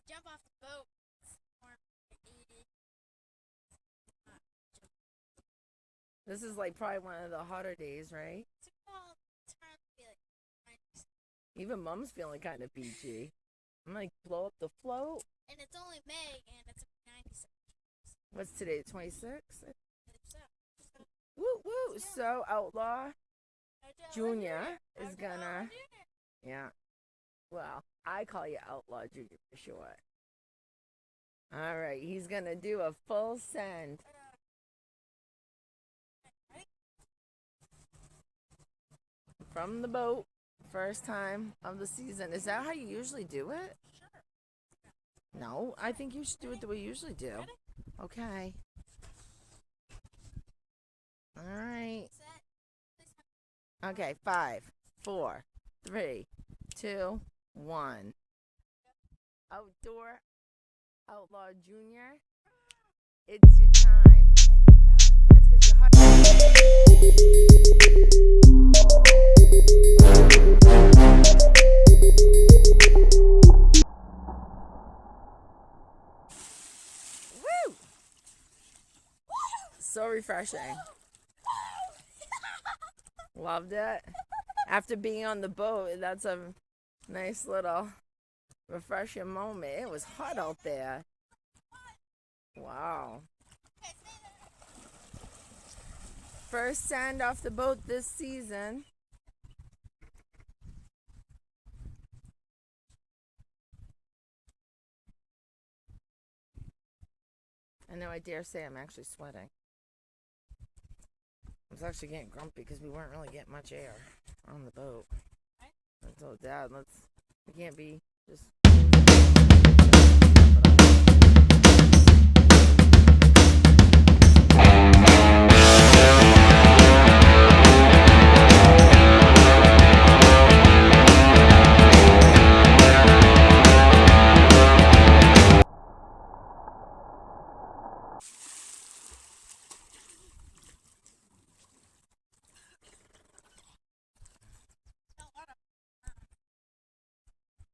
jump off the boat. It's more creative. This is like probably one of the hotter days, right? It's hard to be like 90. Even Mom's feeling kind of peachy. I'm like, blow up the float. And it's only May, and it's 96. What's today, 26th? So, Woo woo! So Outlaw Junior is gonna, yeah. Well, I call you Outlaw Junior for short. All right, he's gonna do a full send. From the boat, first time of the season. Is that how you usually do it? No, I think you should do it the way you usually do. Okay. All right. Okay, 5, 4, 3, 2, 1. Outdoor Outlaw Junior. It's your time. It's because you're hot. Woo! So refreshing. Loved it. After being on the boat, that's a nice little refreshing moment. It was hot out there. Wow. First sand off the boat this season. I know I dare say I'm actually sweating. I was actually getting grumpy because we weren't really getting much air on the boat. I told Dad, we can't be just.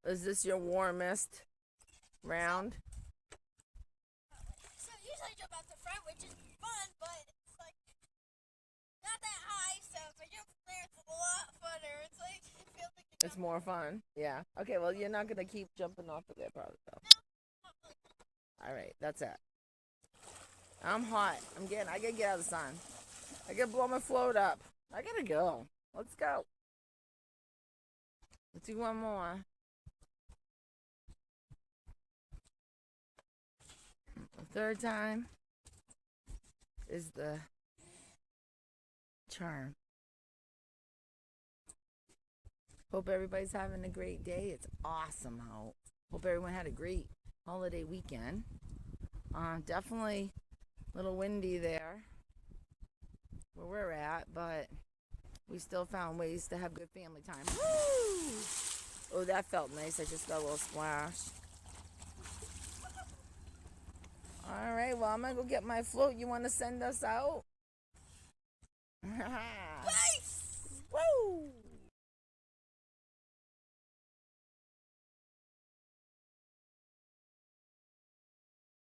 Is this your warmest round? So usually I jump out the front, which is fun, but it's like not that high. So if I jump from there, it's a lot funner. It's like it feels like It's more fun. Yeah. Okay. Well, you're not gonna keep jumping off of there, probably. Though. All right. That's it. I'm hot. I gotta get out of the sun. I gotta blow my float up. I gotta go. Let's go. Let's do one more. The third time is the charm. Hope everybody's having a great day. It's awesome out. Hope everyone had a great holiday weekend. Definitely a little windy there where we're at, but we still found ways to have good family time. Woo! Oh, that felt nice. I just got a little splash. All right, well, I'm going to go get my float. You want to send us out? nice. Woo!